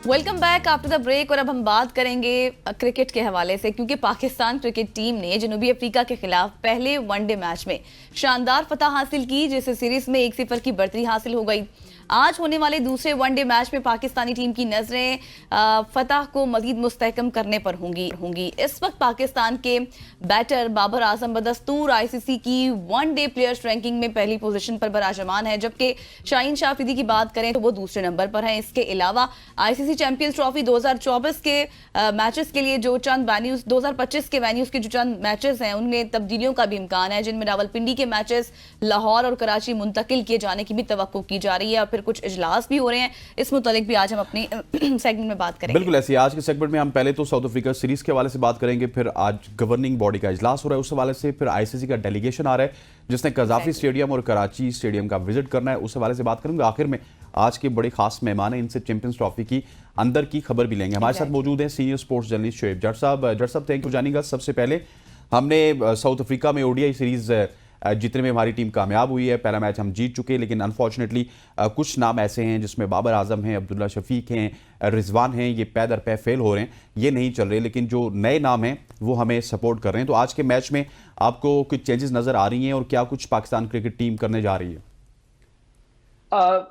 Welcome back after the break. और अब हम बात करेंगे क्रिकेट के हवाले से, क्योंकि पाकिस्तान क्रिकेट टीम ने जनूबी अफ्रीका के खिलाफ पहले वनडे मैच में शानदार फतह हासिल की, जिससे सीरीज में 1-0 की बढ़ती हासिल हो गई। आज होने वाले दूसरे वनडे मैच में पाकिस्तानी टीम की नजरें फतह को मजीद मुस्तहकम करने पर होंगी। इस वक्त पाकिस्तान के बैटर बाबर आजम बदस्तूर आईसीसी की वनडे प्लेयर्स रैंकिंग में पहली पोजीशन पर बराजमान है, जबकि शाहीन शाह अफरीदी की बात करें तो वो दूसरे नंबर पर है। इसके अलावा आईसीसी चैंपियंस ट्रॉफी 2024 के मैचेस के लिए जो चंद वेन्यूज 2025 के वेन्यूज के जो चंद मैचेस हैं उनमें तब्दीलियों का भी इम्कान है, जिनमें रावलपिंडी के मैचेस लाहौर और कराची मुंतकिल किए जाने की भी तवक्को की जा रही है, और फिर कुछ इजलास भी हो रहे हैं। इस मुतालिक भी आज हम अपनी सेगमेंट में बात करेंगे। बिल्कुल ऐसी आज के सेगमेंट में हम पहले तो साउथ अफ्रीका सीरीज के हवाले से बात करेंगे, फिर आज गवर्निंग बॉडी का इजलास हो रहा है उस हवाले से, फिर आईसीसी का डेलीगेशन आ रहा है जिसने कजाफी स्टेडियम और कराची स्टेडियम का विजिट करना है, उस हवाले से बात करेंगे। आखिर में आज के बड़े खास मेहमान हैं, इनसे चैंपियंस ट्रॉफी की अंदर की खबर भी लेंगे। हमारे साथ मौजूद हैं सीनियर स्पोर्ट्स जर्नलिस्ट शोएब जट साहब। जट साहब, थैंक यू जानिएगा। सबसे पहले हमने साउथ अफ्रीका में ओडीआई सीरीज जीतने में हमारी टीम कामयाब हुई है, पहला मैच हम जीत चुके, लेकिन अनफॉर्चुनेटली कुछ नाम ऐसे हैं जिसमें बाबर आजम हैं, अब्दुल्ला शफीक हैं, रिजवान हैं, ये पै दर पै फेल हो रहे हैं, ये नहीं चल रहे, लेकिन जो नए नाम हैं वो हमें सपोर्ट कर रहे हैं। तो आज के मैच में आपको कुछ चेंजेस नजर आ रही हैं और क्या कुछ पाकिस्तान क्रिकेट टीम करने जा रही है?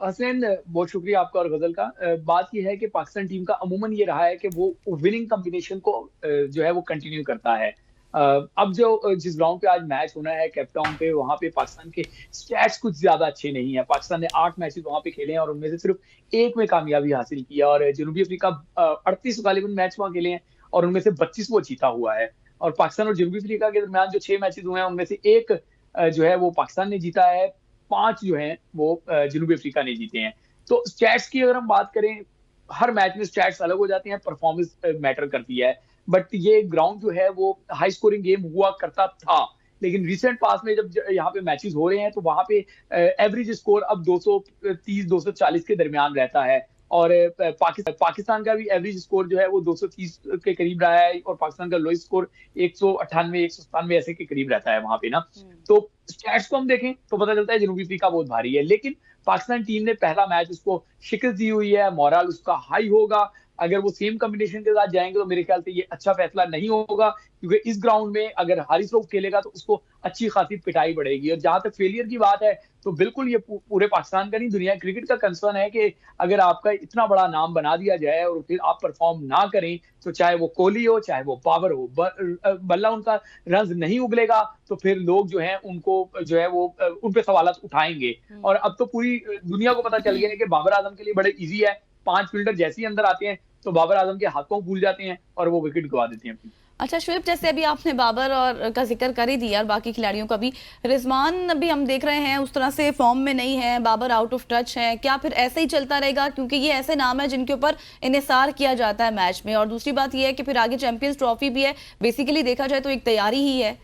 हसनैन, बहुत शुक्रिया आपका और गजल का। बात यह है कि पाकिस्तान टीम का अमूमन ये रहा है कि वो विनिंग कॉम्बिनेशन को जो है वो कंटिन्यू करता है। अब जो जिस ग्राउंड पे आज मैच होना है केप टाउन पे, वहां पे पाकिस्तान के स्टैट्स कुछ ज्यादा अच्छे नहीं है। पाकिस्तान ने 8 मैचेस वहां पे खेले हैं और उनमें से सिर्फ एक में कामयाबी हासिल की है, और जनूबी अफ्रीका 38 गालिबन मैच वहां खेले हैं और उनमें से 32 वो जीता हुआ है। और पाकिस्तान और जनूबी अफ्रीका के दरमियान जो 6 मैचेस हुए हैं उनमें से एक जो है वो पाकिस्तान ने जीता है, 5 जो हैं वो जनूबी अफ्रीका ने जीते हैं। तो स्टैट्स की अगर हम बात करें, हर मैच में स्टैट्स अलग हो जाती हैं, परफॉर्मेंस मैटर करती है। बट ये ग्राउंड जो है वो हाई स्कोरिंग गेम हुआ करता था, लेकिन रिसेंट पास में जब यहाँ पे मैचेस हो रहे हैं तो वहां पे एवरेज स्कोर अब 230 240 के दरमियान रहता है। और पाकिस्तान का भी एवरेज स्कोर जो है वो 230 के करीब रहा है, और पाकिस्तान का लोएस्ट स्कोर 198 197 ऐसे के करीब रहता है वहां पे ना। तो स्टैट्स को हम देखें तो पता चलता है जनूबी अफ्रीका बहुत भारी है, लेकिन पाकिस्तान टीम ने पहला मैच उसको शिकस्त दी हुई है, मोरल उसका हाई होगा। अगर वो सेम कॉम्बिनेशन के साथ जाएंगे तो मेरे ख्याल से ये अच्छा फैसला नहीं होगा, क्योंकि इस ग्राउंड में अगर हारिस रऊफ खेलेगा तो उसको अच्छी खासी पिटाई पड़ेगी। और जहां तक फेलियर की बात है तो बिल्कुल ये पूरे पाकिस्तान का नहीं, दुनिया क्रिकेट का कंसर्न है कि अगर आपका इतना बड़ा नाम बना दिया जाए और फिर आप परफॉर्म ना करें, तो चाहे वो कोहली हो चाहे वो बाबर हो, बल्ला उनका रन नहीं उगलेगा तो फिर लोग जो है उनको जो है वो उन पे सवालात उठाएंगे। और अब तो पूरी दुनिया को पता चल गया है कि बाबर आजम के लिए बड़े इजी है, 5 फील्डर जैसे ही अंदर आते हैं तो बाबर आजम के हाथों भूल जाते हैं और वो विकेट गवा देते हैं। अच्छा शुएब, जैसे अभी आपने बाबर और का जिक्र कर ही दिया और बाकी खिलाड़ियों का भी, रिजवान भी हम देख रहे हैं उस तरह से फॉर्म में नहीं है, बाबर आउट ऑफ टच है, क्या फिर ऐसे ही चलता रहेगा? क्योंकि ये ऐसे नाम है जिनके ऊपर इन्हिसार किया जाता है मैच में। और दूसरी बात ये है कि फिर आगे चैंपियंस ट्रॉफी भी है, बेसिकली देखा जाए तो एक तैयारी ही है।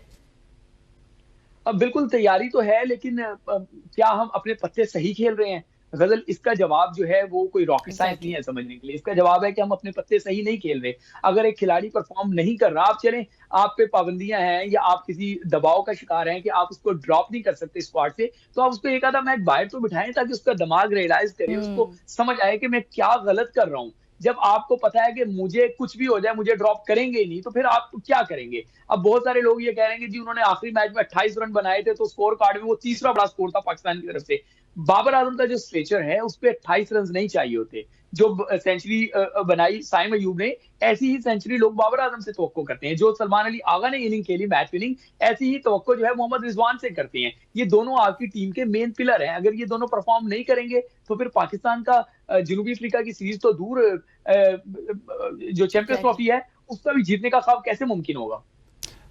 अब बिल्कुल तैयारी तो है, लेकिन क्या हम अपने पत्ते सही खेल रहे हैं? गजल, इसका जवाब जो है वो कोई रॉकेट साइंस नहीं है समझने के लिए। इसका जवाब है कि हम अपने पत्ते सही नहीं खेल रहे। अगर एक खिलाड़ी परफॉर्म नहीं कर रहा, आप चलें, आप पे पाबंदियां हैं या आप किसी दबाव का शिकार हैं कि आप उसको ड्रॉप नहीं कर सकते स्क्वाड से, तो आप उसको एक आधा मैच बाहर तो बिठाएं ताकि उसका दिमाग रियलाइज करे, उसको समझ आए कि मैं क्या गलत कर रहा हूँ। जब आपको पता है कि मुझे कुछ भी हो जाए मुझे ड्रॉप करेंगे ही नहीं, तो फिर आप क्या करेंगे? अब बहुत सारे लोग ये कह रहे हैं कि जी उन्होंने आखिरी मैच में 28 रन बनाए थे तो स्कोर कार्ड में वो तीसरा बड़ा स्कोर था पाकिस्तान की तरफ से। बाबर आजम का जो स्ट्रेचर है उस पर 28 रन नहीं चाहिए होते। जो सेंचुरी बनाई साइम अयूब ने, ऐसी ही सेंचुरी लोग बाबर आजम से तवक्को करते हैं। जो सलमान अली आगा ने इनिंग खेली मैच विनिंग, ऐसी ही तवक्को जो है मोहम्मद रिजवान से करते हैं। ये दोनों आपकी टीम के मेन पिलर हैं। अगर ये दोनों परफॉर्म नहीं करेंगे तो फिर पाकिस्तान का जनूबी अफ्रीका की सीरीज तो दूर, जो चैंपियंस ट्रॉफी है उसका भी जीतने का ख्वाब कैसे मुमकिन होगा?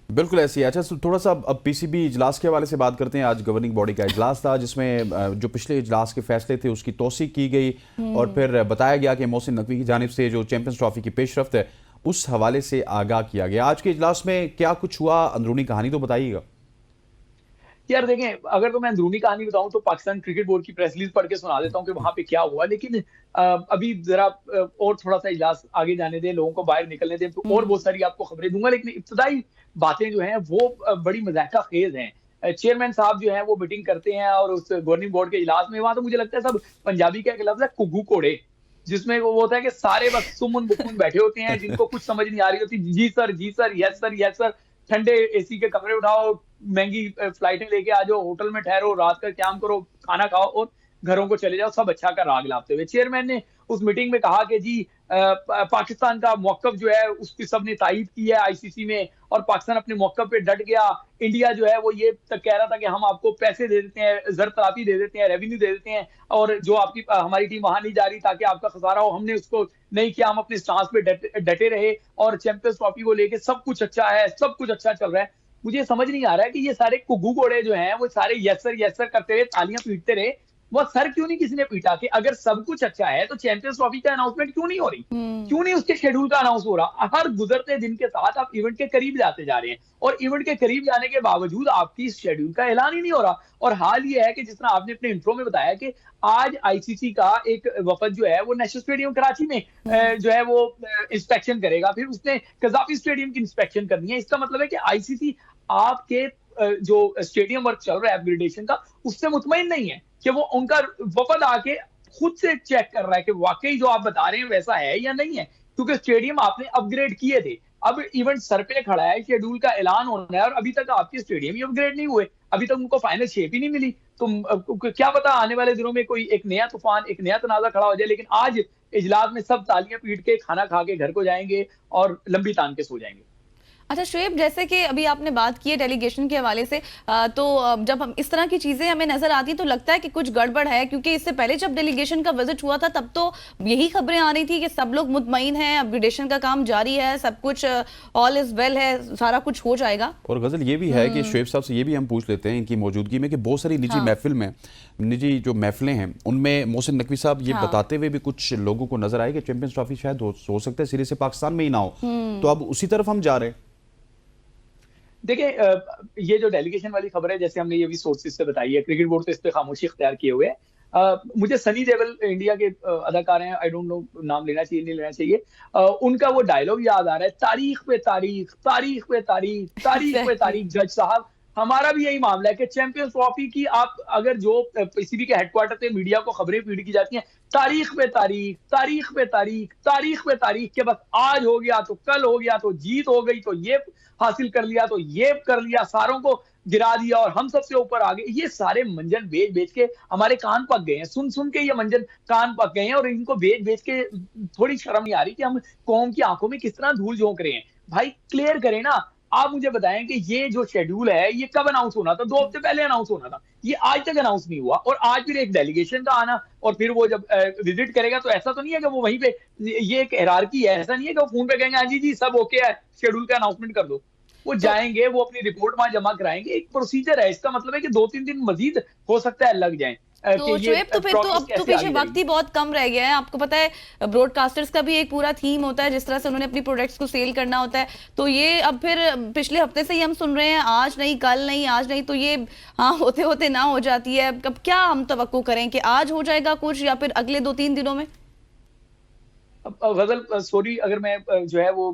बिल्कुल ऐसी है। अच्छा, थोड़ा सा अब पीसीबी इजलास के हवाले से बात करते हैं। आज गवर्निंग बॉडी का इजलास था जिसमें जो पिछले इजलास के फैसले थे उसकी तौसीक की गई और फिर बताया गया कि मोहसिन नकवी की जानिब से जो चैंपियंस ट्रॉफी की पेशरफ्त है उस हवाले से आगाह किया गया। आज के इजलास में क्या कुछ हुआ, अंदरूनी कहानी तो बताइएगा। यार देखें, अगर तो मैं अंदरूनी कहानी बताऊं तो पाकिस्तान क्रिकेट बोर्ड की प्रेस रिलीज पढ़ के सुना देता हूं कि वहां पे क्या हुआ, लेकिन अभी जरा और थोड़ा सा इजलास आगे जाने दें, लोगों को बाहर निकलने दें, तो और बहुत सारी आपको खबरें दूंगा। लेकिन इब्तदाई बातें जो हैं वो बड़ी मजाका खेज हैं। चेयरमैन साहब जो हैं वो मीटिंग करते हैं और उस गवर्निंग बोर्ड के इजलास में, वहां तो मुझे लगता है सब पंजाबी का एक लफ्ज है कुग्गू कोड़े। जिसमें वो होता है कि सारे बस सुमन बुकमुन बैठे होते हैं, जिनको कुछ समझ नहीं आ रही होती। जी सर, जी sir, yes sir, yes sir, ठंडे एसी के कमरे उठाओ, महंगी फ्लाइटें लेके आ जाओ, होटल में ठहरो, रात का काम करो, खाना खाओ और घरों को चले जाओ, सब अच्छा का राग लाते हुए। चेयरमैन ने उस मीटिंग में कहा कि जी पाकिस्तान का मौकफ जो है उसकी सबने तायीद की है आईसीसी में, और पाकिस्तान अपने मौकफ पे डट गया। इंडिया जो है वो ये तक कह रहा था कि हम आपको पैसे दे देते हैं, ज़रतराफी दे देते हैं, रेवेन्यू दे देते हैं, और जो आपकी हमारी टीम वहां नहीं जा रही ताकि आपका खसारा हो, हमने उसको नहीं किया। हम अपने स्टांस पे डटे रहे और चैंपियंस ट्रॉफी को लेके सब कुछ अच्छा है, सब कुछ अच्छा चल रहा है। मुझे समझ नहीं आ रहा है कि ये सारे कुग्गू घोड़े जो हैं वो सारे यस सर करते रहे, तालियां पीटते रहे, वो सर क्यों नहीं किसी ने पीटा? कि अगर सब कुछ अच्छा है तो चैंपियंस ट्रॉफी का अनाउंसमेंट क्यों नहीं हो रही? क्यों नहीं उसके शेड्यूल का अनाउंस हो रहा? हर गुजरते दिन के साथ आप इवेंट के करीब जाते जा रहे हैं, और इवेंट के करीब जाने के बावजूद आपकी शेड्यूल का ऐलान ही नहीं हो रहा। और हाल ये है कि जिस तरह आपने अपने इंट्रो में बताया कि आज आईसीसी का एक वफद जो है वो नेशनल स्टेडियम कराची में जो है वो इंस्पेक्शन करेगा, फिर उसने कजाफी स्टेडियम की इंस्पेक्शन करनी है। इसका मतलब है कि आईसीसी आपके जो स्टेडियम वर्क चल रहा है अपग्रेडेशन का, उससे मुतमईन नहीं है कि वो उनका वफद आके खुद से चेक कर रहा है कि वाकई जो आप बता रहे हैं वैसा है या नहीं है, क्योंकि स्टेडियम आपने अपग्रेड किए थे। अब इवेंट सर पे खड़ा है, शेड्यूल का ऐलान होना है, और अभी तक आपके स्टेडियम ही अपग्रेड नहीं हुए, अभी तक उनको फाइनल शेप ही नहीं मिली। तो क्या पता आने वाले दिनों में कोई एक नया तूफान, एक नया तनाजा खड़ा हो जाए। लेकिन आज इजलास में सब तालियां पीट के खाना खा के घर को जाएंगे और लंबी तान के सो जाएंगे। अच्छा शुएब, जैसे कि अभी आपने बात की है डेलीगेशन के हवाले से, तो जब हम इस तरह की चीजें हमें नजर आती तो लगता है कि कुछ गड़बड़ है, क्योंकि इससे पहले जब डेलीगेशन का विजिट हुआ था तब तो यही खबरें आ रही थी कि सब लोग मुतमईन हैं, अपग्रेडेशन का काम जारी है, सब कुछ ऑल इज वेल है, सारा कुछ हो जाएगा। और गजल ये भी है कि शुएब साहब से ये भी हम पूछ लेते हैं इनकी मौजूदगी में कि बहुत सारी निजी महफिल में, निजी जो महफिलें हैं उनमें मोहसिन नकवी साहब ये बताते हुए भी कुछ लोगों को नजर आए कि चैंपियंस ट्रॉफी शायद हो सकता है सीरीज से पाकिस्तान में ही ना हो, तो अब उसी तरफ हम जा रहे हैं। देखिए, ये जो डेलीगेशन वाली खबर है, जैसे हमने ये भी सोर्सेज से बताई है, क्रिकेट बोर्ड तो इस पे खामोशी इख्तियार किए हुए है। मुझे सनी देओल इंडिया के अदाकार हैं, आई डोंट नो नाम लेना चाहिए नहीं लेना चाहिए, उनका वो डायलॉग याद आ रहा है, तारीख पे तारीख, तारीख पे तारीख, तारीख पे तारीख। जज साहब, हमारा भी यही मामला है कि चैंपियंस ट्रॉफी की आप अगर जो पीसीबी के हेडक्वार्टर से मीडिया को खबरें फीड की जाती हैं, तारीख पे तारीख, तारीख पे तारीख, तारीख पे तारीख, के बस आज हो गया तो कल हो गया, तो जीत हो गई तो ये हासिल कर लिया, तो ये कर लिया, सारों को गिरा दिया और हम सबसे ऊपर आ गए। ये सारे मंजन बेच बेच के हमारे कान पक गए हैं, सुन सुन के ये मंजन कान पक गए हैं, और इनको बेच बेच के थोड़ी शर्म नहीं आ रही कि हम कौम की आंखों में किस तरह धूल झोंक रहे हैं। भाई क्लियर करें ना, आप मुझे बताएं कि ये जो शेड्यूल है ये कब अनाउंस होना था? 2 हफ्ते पहले अनाउंस होना था, ये आज तक अनाउंस नहीं हुआ। और आज फिर एक डेलीगेशन का आना, और फिर वो जब विजिट करेगा तो ऐसा तो नहीं है कि वो वहीं पे, ये एक हायरार्की है, ऐसा नहीं है कि वो फोन पे कहेंगे हाँ जी जी सब ओके है, शेड्यूल का अनाउंसमेंट कर दो। वो जाएंगे, वो अपनी रिपोर्ट वहां जमा कराएंगे, एक प्रोसीजर है। इसका मतलब है कि 2-3 दिन मजीद हो सकता है लग जाए। तो शुएब, तो फिर तो अब तो पीछे वक्त ही बहुत कम रह गया है। आपको पता है ब्रॉडकास्टर्स का भी एक पूरा थीम होता है, जिस तरह से उन्होंने अपनी प्रोडक्ट्स को सेल करना होता है। तो ये अब फिर पिछले हफ्ते से ही हम सुन रहे हैं, आज नहीं कल नहीं आज नहीं, तो ये हाँ होते होते ना हो जाती है। अब क्या हम तवक्को करें कि आज हो जाएगा कुछ या फिर अगले 2-3 दिनों में? गजल सॉरी अगर मैं जो है वो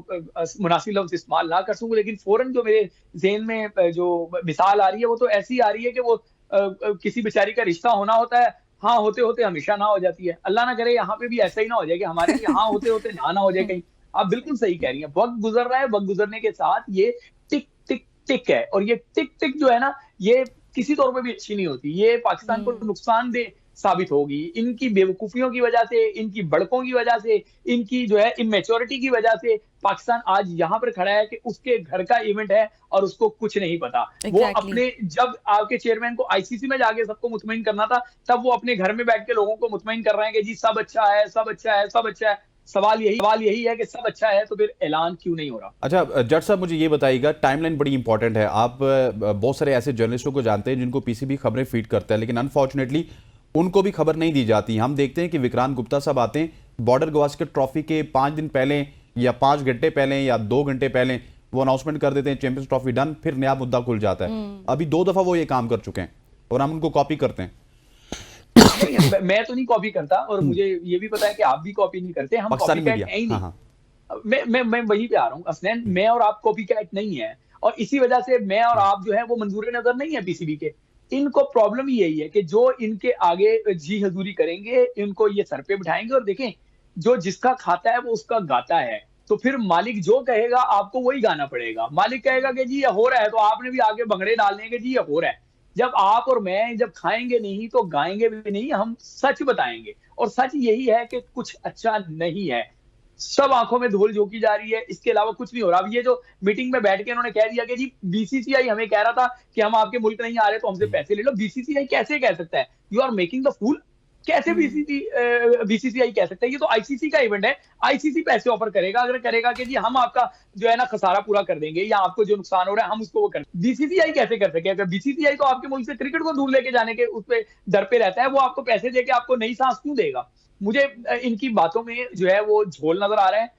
मुनासिब लफ्ज इस्तेमाल ना कर सकूं, लेकिन फौरन जो मेरे ज़हन में जो मिसाल आ रही है वो तो ऐसी आ रही है कि वो किसी बेचारी का रिश्ता होना होता है, हाँ होते होते हमेशा ना हो जाती है। अल्लाह ना करे यहाँ पे भी ऐसा ही ना हो जाए कि हमारे यहाँ होते होते ना हो जाए कहीं। आप बिल्कुल सही कह रही हैं, वक्त गुजर रहा है, वक्त गुजरने के साथ ये टिक टिक टिक है, और ये टिक टिक जो है ना, ये किसी तौर पे भी अच्छी नहीं होती। ये पाकिस्तान को नुकसानदेह साबित होगी, इनकी बेवकूफियों की वजह से, इनकी बड़कों की वजह से, इनकी जो है इमेच्योरिटी की वजह से पाकिस्तान आज यहाँ पर खड़ा है कि उसके घर का इवेंट है और उसको कुछ नहीं पता। वो अपने, जब आपके चेयरमैन को आईसीसी में जाके सबको मुतमईन करना था, तब वो अपने घर में बैठ के लोगों को मुतमईन कर रहे हैं कि जी सब अच्छा है, सब अच्छा है, सब अच्छा है। सवाल यही है कि सब अच्छा है तो फिर ऐलान क्यों नहीं हो रहा? अच्छा जट साहब, मुझे ये बताइएगा, टाइमलाइन बड़ी इंपॉर्टेंट है। आप बहुत सारे ऐसे जर्नलिस्टों को जानते हैं जिनको पीसीबी खबरें फीड करता है, लेकिन अनफॉर्चुनेटली उनको भी खबर नहीं दी जाती। हम देखते हैं कि विक्रांत गुप्ता साहब आते हैं, बॉर्डर गवास्कर ट्रॉफी के 5 दिन पहले या 5 घंटे पहले या 2 घंटे पहले वो अनाउंसमेंट कर देते हैं चैंपियंस ट्रॉफी डन, फिर नया मुद्दा खुल जाता है। अभी 2 दफा वो ये काम कर चुके हैं और हम उनको कॉपी करते हैं। मैं तो नहीं कॉपी करता, और मुझे ये भी पता है कि आप भी कॉपी नहीं करते। हम कॉपी कैट है ही नहीं। मैं वहीं पे आ रहा हूँ असलैन, मैं और आप कॉपी कैट नहीं है, और इसी वजह से मैं और आप जो है वो मंजूर नजर नहीं है पीसीबी के। इनको प्रॉब्लम ही यही है कि जो इनके आगे जी हजूरी करेंगे, इनको ये सर पे बिठाएंगे। और देखें, जो जिसका खाता है वो उसका गाता है, तो फिर मालिक जो कहेगा आपको वही गाना पड़ेगा। मालिक कहेगा कि जी ये हो रहा है, तो आपने भी आगे भंगड़े डालने हैं कि जी ये हो रहा है। जब आप और मैं जब खाएंगे नहीं तो गाएंगे भी नहीं, हम सच बताएंगे, और सच यही है कि कुछ अच्छा नहीं है। सब आंखों में धूल झोंकी जा रही है, इसके अलावा कुछ नहीं हो रहा। अब ये जो मीटिंग में बैठ के इन्होंने कह दिया कि जी बीसीसीआई हमें कह रहा था कि हम आपके मुल्क नहीं आ रहे तो हमसे पैसे ले लो, बीसीसीआई कैसे कह सकता है? You are making the fool. कैसे बीसीसीआई कह सकता है? ये तो आईसीसी का इवेंट है, आईसीसी पैसे ऑफर करेगा, अगर करेगा कि जी हम आपका जो है ना खसारा पूरा कर देंगे, या आपको जो नुकसान हो रहा है हम उसको वो कर, बीसीसीआई कैसे कर सके? अगर बीसीसीआई तो आपके मुल्क से क्रिकेट को दूर लेके जाने के उस पे डर पे रहता है, वो आपको पैसे देके आपको नई सांस क्यों देगा? मुझे इनकी बातों में जो है वो झोल नजर आ रहा है।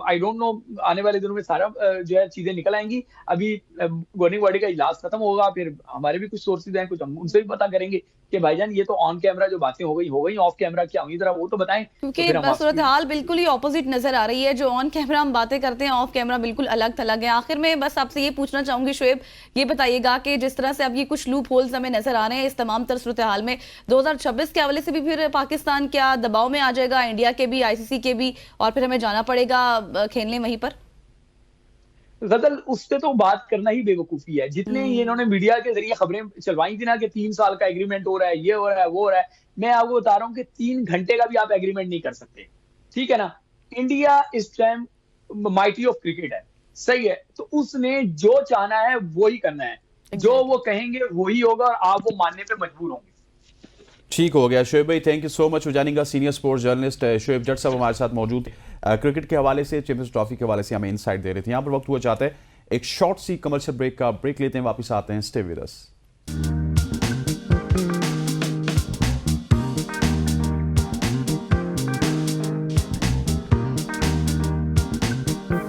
आई डोंट नो, आने वाले दिनों में सारा जो है चीजें निकल आएंगी। अभी गवर्निंग बॉडी का इजलास खत्म होगा, फिर हमारे भी कुछ सोर्सेज हैं, कुछ हम उनसे भी पता करेंगे कि भाईजान ये तो ऑन कैमरा जो बातें हो गई, ऑफ कैमरा क्या हुई, जरा वो तो बताएं। क्योंकि तो फिर हम सूरत हाल बिल्कुल ही ऑपोजिट नजर आ रही है। जो ऑन कैमरा हम बातें करते हैं, ऑफ कैमरा बिल्कुल अलग थलग है। आखिर में बस आपसे ये पूछना चाहूंगी शोएब, ये बताइएगा कि जिस तरह से अब ये कुछ लूप होल्स हमें नजर आ रहे हैं इस तमाम तर सूरत हाल में, 2026 के हवाले से भी फिर पाकिस्तान क्या दबाव में आ जाएगा, इंडिया के भी, आईसीसी के भी, और फिर हमें जाना पड़ेगा खेलने वहीं पर? गजल उस पे तो बात करना ही बेवकूफी है। जितने ये इन्होंने मीडिया के जरिए खबरें चलवाई थी ना कि 3 साल का एग्रीमेंट हो रहा है, ये हो रहा है, वो हो रहा है, मैं आपको बता रहा हूँ कि 3 घंटे का भी आप एग्रीमेंट नहीं कर सकते, ठीक है ना? इंडिया इस टाइम माइटी ऑफ क्रिकेट है, सही है, तो उसने जो चाहना है वो ही करना है, जो वो कहेंगे वही होगा, और आप वो मानने पे मजबूर होंगे। ठीक हो गया शोएब भाई, थैंक यू सो मच। जानेगा सीनियर स्पोर्ट्स जर्नलिस्ट शोएब जट साहब हमारे साथ मौजूद क्रिकेट के हवाले से, चैंपियंस ट्रॉफी के हवाले से हमें इनसाइट दे रहे थे। यहाँ पर वक्त हुआ चाहता है एक शॉर्ट सी कमर्शियल ब्रेक का, ब्रेक लेते हैं, वापस आते हैं, स्टे विद अस।